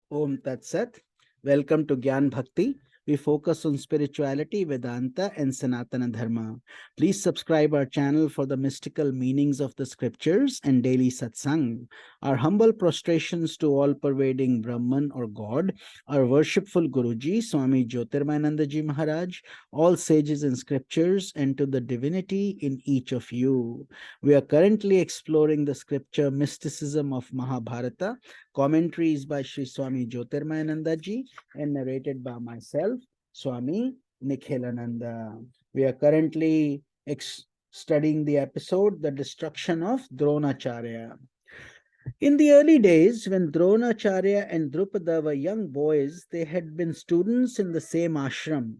Om Tat Sat. Welcome to Gyan Bhakti. We focus on spirituality, Vedanta, and Sanatana Dharma. Please subscribe our channel for the mystical meanings of the scriptures and daily satsang. Our humble prostrations to all pervading Brahman or God, our worshipful Guruji, Swami Jyotirmayananda Ji Maharaj, all sages in scriptures, and to the divinity in each of you. We are currently exploring the scripture Mysticism of Mahabharata. Commentaries by Sri Swami Jyotirmayananda Ji and narrated by myself, Swami Nikhilananda. We are currently studying the episode The Destruction of Dronacharya. In the early days, when Dronacharya and Drupada were young boys, they had been students in the same ashram.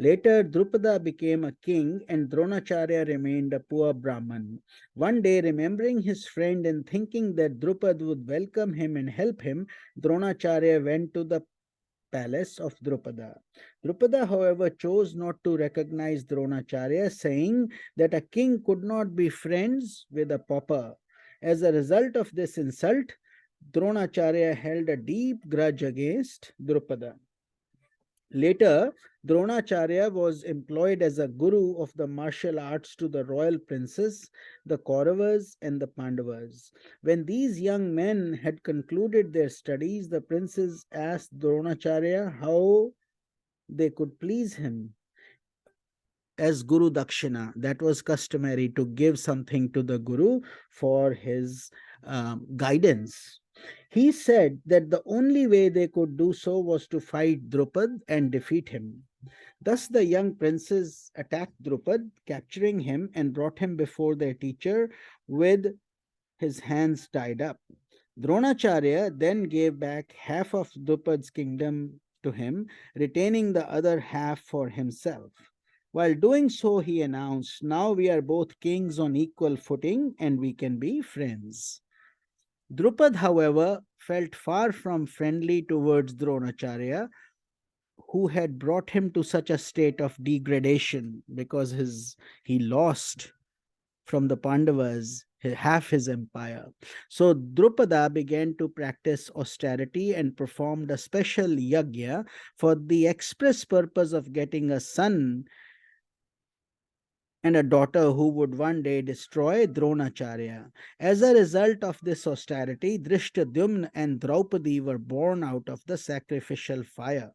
Later, Drupada became a king and Dronacharya remained a poor Brahman. One day, remembering his friend and thinking that Drupad would welcome him and help him, Dronacharya went to the palace of Drupada. Drupada, however, chose not to recognize Dronacharya, saying that a king could not be friends with a pauper. As a result of this insult, Dronacharya held a deep grudge against Drupada. Later, Dronacharya was employed as a guru of the martial arts to the royal princes, the Kauravas, and the Pandavas. When these young men had concluded their studies, the princes asked Dronacharya how they could please him as Guru Dakshina. That was customary to give something to the Guru for his guidance. He said that the only way they could do so was to fight Drupad and defeat him. Thus, the young princes attacked Drupad, capturing him and brought him before their teacher with his hands tied up. Dronacharya then gave back half of Drupad's kingdom to him, retaining the other half for himself. While doing so, he announced, "Now we are both kings on equal footing and we can be friends." Drupad, however, felt far from friendly towards Dronacharya, who had brought him to such a state of degradation because he lost from the Pandavas half his empire. So Drupada began to practice austerity and performed a special yajna for the express purpose of getting a son and a daughter who would one day destroy Dronacharya. As a result of this austerity, Drishtadyumna and Draupadi were born out of the sacrificial fire.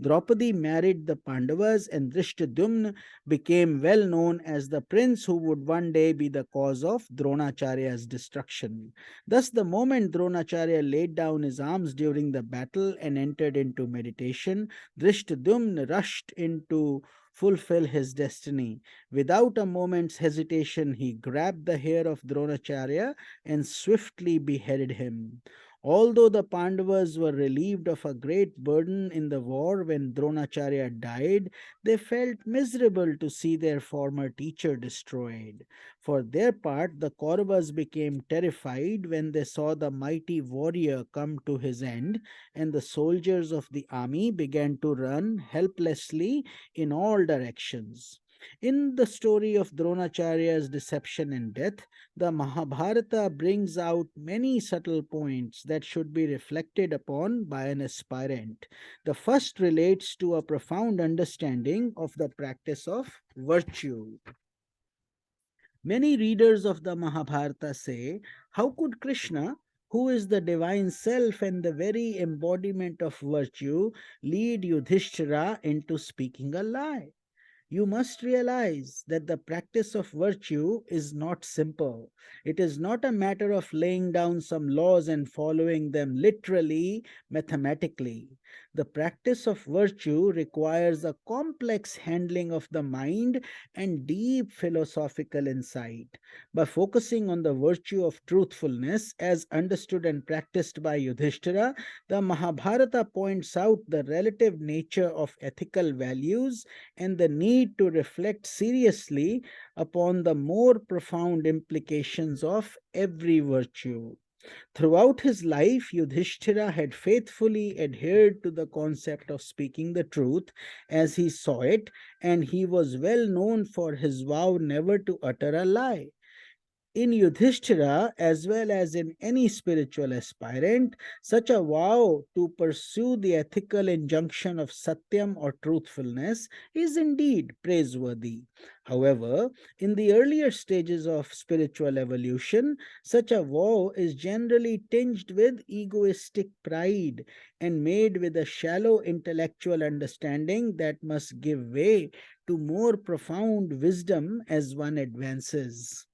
Draupadi married the Pandavas, and Drishtadyumna became well known as the prince who would one day be the cause of Dronacharya's destruction. Thus, the moment Dronacharya laid down his arms during the battle and entered into meditation, Drishtadyumna rushed in to fulfill his destiny. Without a moment's hesitation, he grabbed the hair of Dronacharya and swiftly beheaded him. Although the Pandavas were relieved of a great burden in the war when Dronacharya died, they felt miserable to see their former teacher destroyed. For their part, the Kauravas became terrified when they saw the mighty warrior come to his end, and the soldiers of the army began to run helplessly in all directions. In the story of Dronacharya's deception and death, the Mahabharata brings out many subtle points that should be reflected upon by an aspirant. The first relates to a profound understanding of the practice of virtue. Many readers of the Mahabharata say, how could Krishna, who is the divine self and the very embodiment of virtue, lead Yudhishthira into speaking a lie? You must realize that the practice of virtue is not simple. It is not a matter of laying down some laws and following them literally, mathematically. The practice of virtue requires a complex handling of the mind and deep philosophical insight. By focusing on the virtue of truthfulness as understood and practiced by Yudhishthira, the Mahabharata points out the relative nature of ethical values and the need to reflect seriously upon the more profound implications of every virtue. Throughout his life, Yudhishthira had faithfully adhered to the concept of speaking the truth as he saw it, and he was well known for his vow never to utter a lie. In Yudhishthira, as well as in any spiritual aspirant, such a vow to pursue the ethical injunction of Satyam or truthfulness is indeed praiseworthy. However, in the earlier stages of spiritual evolution, such a vow is generally tinged with egoistic pride and made with a shallow intellectual understanding that must give way to more profound wisdom as one advances.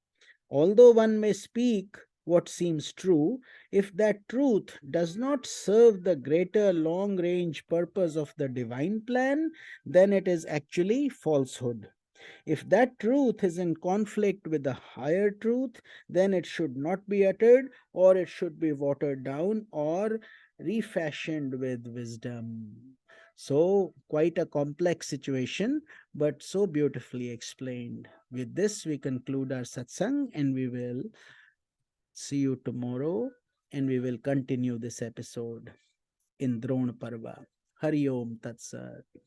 Although one may speak what seems true, if that truth does not serve the greater long range purpose of the divine plan, then it is actually falsehood. If that truth is in conflict with the higher truth, then it should not be uttered, or it should be watered down or refashioned with wisdom. So, quite a complex situation, but so beautifully explained. With this, we conclude our satsang, and we will see you tomorrow, and we will continue this episode in Drona Parva. Hari Om Tat Sat.